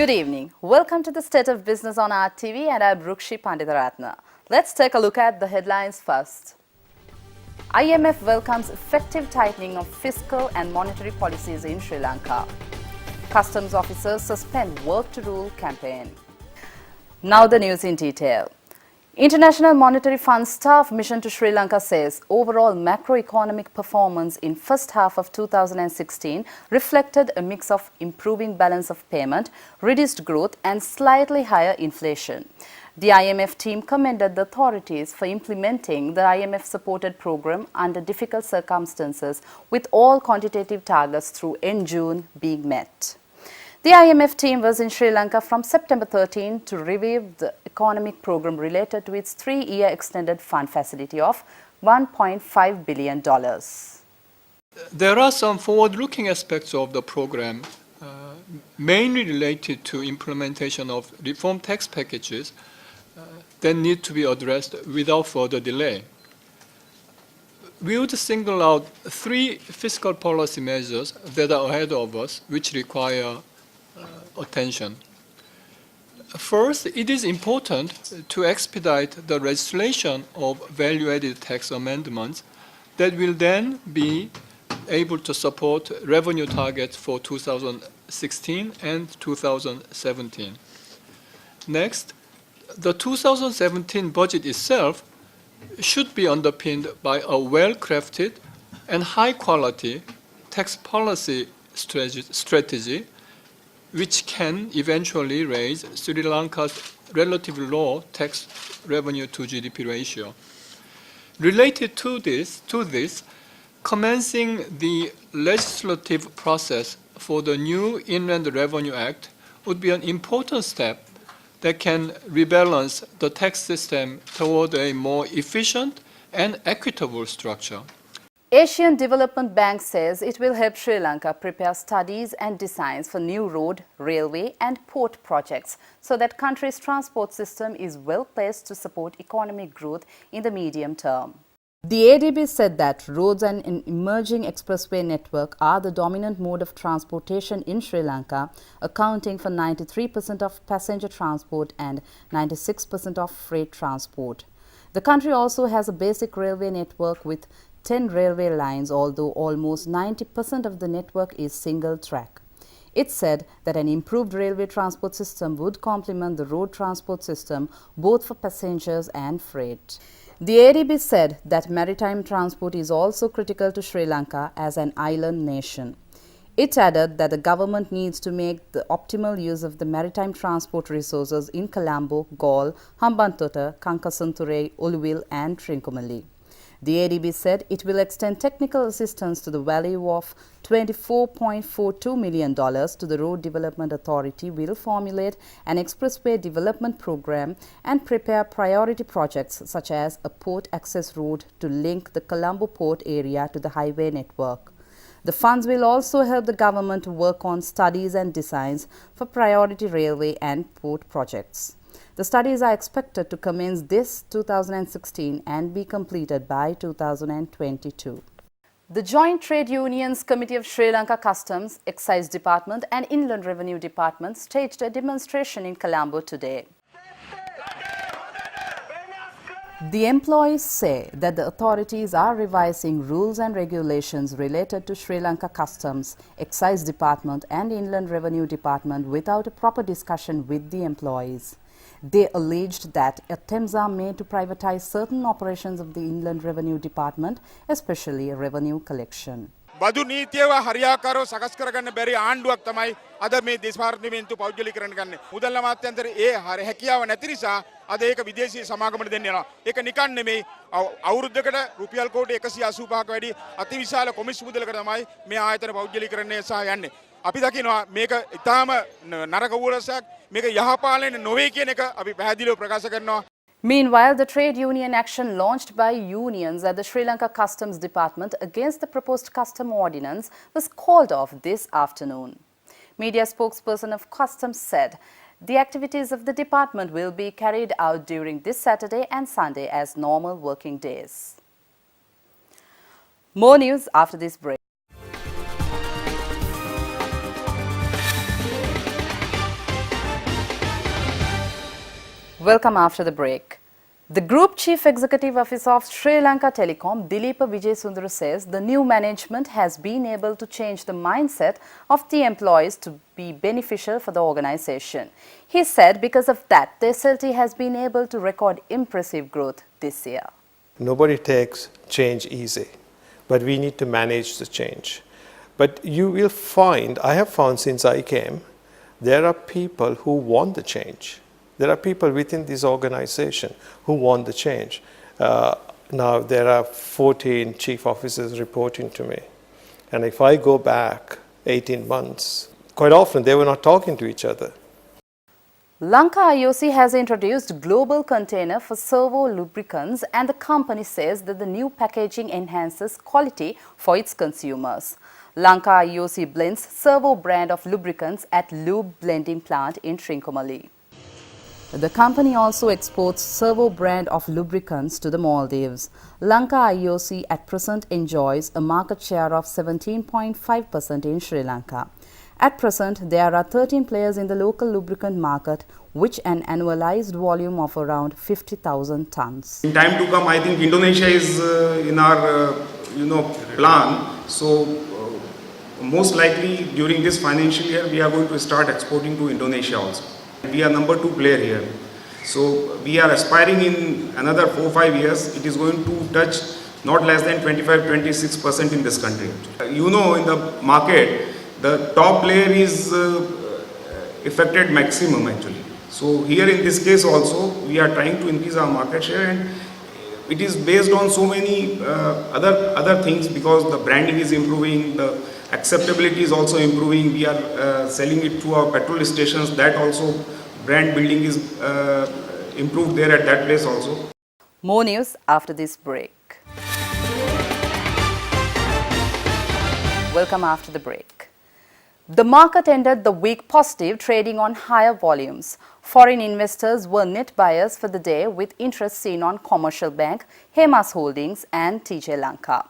Good evening. Welcome to the State of Business on RTV, and I'm Rukshi Panditaratna. Let's take a look at the headlines first. IMF welcomes effective tightening of fiscal and monetary policies in Sri Lanka. Customs officers suspend work to rule campaign. Now the news in detail. International Monetary Fund staff mission to Sri Lanka says overall macroeconomic performance in first half of 2016 reflected a mix of improving balance of payment, reduced growth and slightly higher inflation. The IMF team commended the authorities for implementing the IMF-supported program under difficult circumstances, with all quantitative targets through end June being met. The IMF team was in Sri Lanka from September 13 to review the economic program related to its 3-year extended fund facility of $1.5 billion. There are some forward-looking aspects of the program, mainly related to implementation of reform tax packages that need to be addressed without further delay. We would single out 3 fiscal policy measures that are ahead of us, which require attention. First, it is important to expedite the legislation of value-added tax amendments that will then be able to support revenue targets for 2016 and 2017. Next, the 2017 budget itself should be underpinned by a well-crafted and high-quality tax policy strategy which can eventually raise Sri Lanka's relatively low tax revenue to GDP ratio. Related to this, commencing the legislative process for the new Inland Revenue Act would be an important step that can rebalance the tax system toward a more efficient and equitable structure. Asian Development Bank says it will help Sri Lanka prepare studies and designs for new road, railway and port projects so that country's transport system is well placed to support economic growth in the medium term. The ADB said that roads and an emerging expressway network are the dominant mode of transportation in Sri Lanka, accounting for 93% of passenger transport and 96% of freight transport. The country also has a basic railway network with 10 railway lines, although almost 90% of the network is single track. It said that an improved railway transport system would complement the road transport system both for passengers and freight. The ADB said that maritime transport is also critical to Sri Lanka as an island nation. It added that the government needs to make the optimal use of the maritime transport resources in Colombo, Galle, Hambantota, Kankasunture, Uluville and Trincomalee. The ADB said it will extend technical assistance to the value of $24.42 million to the Road Development Authority, will formulate an expressway development program and prepare priority projects such as a port access road to link the Colombo port area to the highway network. The funds will also help the government to work on studies and designs for priority railway and port projects. The studies are expected to commence this 2016 and be completed by 2022. The Joint Trade Unions Committee of Sri Lanka Customs, Excise Department and Inland Revenue Department staged a demonstration in Colombo today. The employees say that the authorities are revising rules and regulations related to Sri Lanka Customs, Excise Department and Inland Revenue Department without a proper discussion with the employees. They alleged that attempts are made to privatize certain operations of the Inland Revenue Department, especially revenue collection. බදු නීතියව හරියාකාරව සකස් කරගන්න බැරි ආණ්ඩුවක් තමයි අද මේ දේශපාලනීමේන්තු පෞද්ගලිකරණ ගන්න. මුදල් අමාත්‍යාංශයේ ඒ හැකියාව නැති නිසා අද ඒක විදේශීය සමාගමකට දෙන්න යනවා. ඒක නිකන් නෙමෙයි අවුරුද්දකට රුපියල් කෝටි 185ක වැඩි අතිවිශාල කොමිස් මුදලකට තමයි මේ ආයතන පෞද්ගලිකරණය සහ යන්නේ. අපි දකිනවා මේක ඉතාම නරක වූරසක් මේක යහපාලනය නොවේ කියන එක අපි පැහැදිලිව ප්‍රකාශ කරනවා. Meanwhile, the trade union action launched by unions at the Sri Lanka Customs Department against the proposed custom ordinance was called off this afternoon. Media spokesperson of Customs said the activities of the department will be carried out during this Saturday and Sunday as normal working days. More news after this break. Welcome after the break. The Group Chief Executive Officer of Sri Lanka Telecom, Dileepa Vijayasundara, says the new management has been able to change the mindset of the employees to be beneficial for the organization. He said because of that, the SLT has been able to record impressive growth this year. Nobody takes change easy, but we need to manage the change. But you will find, I have found since I came, there are people who want the change. There are people within this organization who want the change. Now there are 14 chief officers reporting to me. And if I go back 18 months, quite often they were not talking to each other. Lanka IOC has introduced global container for servo lubricants, and the company says that the new packaging enhances quality for its consumers. Lanka IOC blends servo brand of lubricants at Lube blending plant in Trincomalee. The company also exports servo brand of lubricants to the Maldives. Lanka IOC at present enjoys a market share of 17.5% in Sri Lanka. At present, there are 13 players in the local lubricant market, which an annualized volume of around 50,000 tons. In time to come, I think Indonesia is in our plan. So most likely during this financial year, we are going to start exporting to Indonesia also. We are number 2 player here. So we are aspiring in another 4-5 years, it is going to touch not less than 25-26% in this country. In the market, the top player is affected maximum actually. So here in this case also, we are trying to increase our market share, and it is based on so many other things, because the branding is improving, the acceptability is also improving. We are selling it to our petrol stations. That also brand building is improved there at that place also. More news after this break. Welcome after the break. The market ended the week positive, trading on higher volumes. Foreign investors were net buyers for the day, with interest seen on Commercial Bank, Hemas Holdings and TJ Lanka.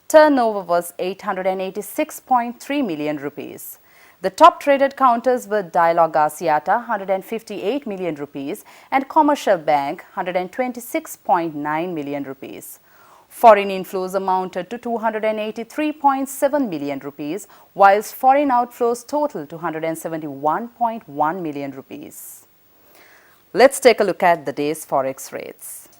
Turnover was 886.3 million rupees. The top traded counters were Dialog Asiata 158 million rupees and Commercial Bank 126.9 million rupees. Foreign inflows amounted to 283.7 million rupees, whilst foreign outflows totaled to 171.1 million rupees. Let's take a look at the day's forex rates.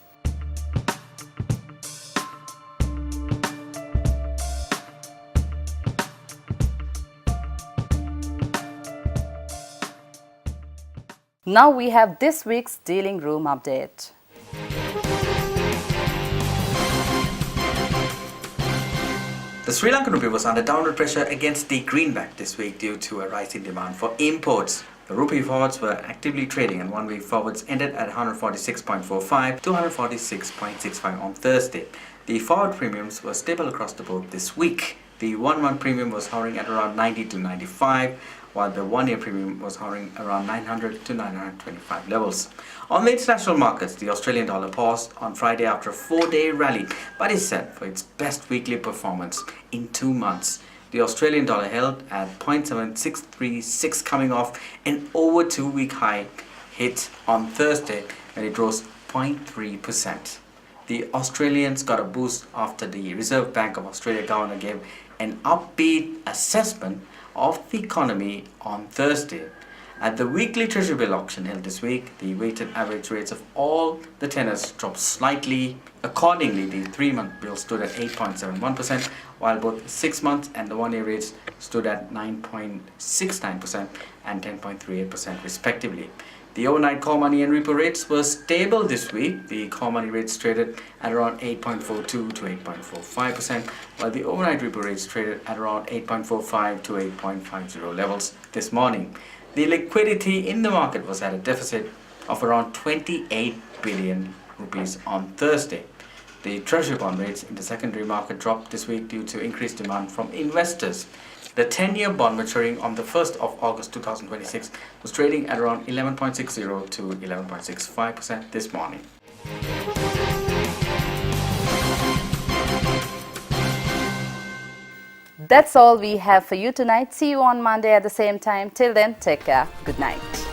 Now we have this week's dealing room update. The Sri Lankan rupee was under downward pressure against the greenback this week due to a rise in demand for imports. The rupee forwards were actively trading, and one-week forwards ended at 146.45 to 146.65 on Thursday. The forward premiums were stable across the board this week. The 1-month premium was hovering at around 90 to 95, while the 1-year premium was hovering around 900 to 925 levels. On the international markets, the Australian dollar paused on Friday after a 4-day rally, but is set for its best weekly performance in 2 months. The Australian dollar held at 0.7636, coming off an over 2-week high hit on Thursday when it rose 0.3%. The Australians got a boost after the Reserve Bank of Australia governor gave an upbeat assessment of the economy on Thursday. At the weekly Treasury bill auction held this week, the weighted average rates of all the tenors dropped slightly. Accordingly, the 3-month bill stood at 8.71%, while both 6-month and the 1-year rates stood at 9.69% and 10.38% respectively. The overnight call money and repo rates were stable this week. The call money rates traded at around 8.42 to 8.45%, while the overnight repo rates traded at around 8.45 to 8.50 levels this morning. The liquidity in the market was at a deficit of around 28 billion rupees on Thursday. The Treasury bond rates in the secondary market dropped this week due to increased demand from investors. The 10-year bond maturing on the 1st of August 2026 was trading at around 11.60 to 11.65% this morning. That's all we have for you tonight. See you on Monday at the same time. Till then, take care. Good night.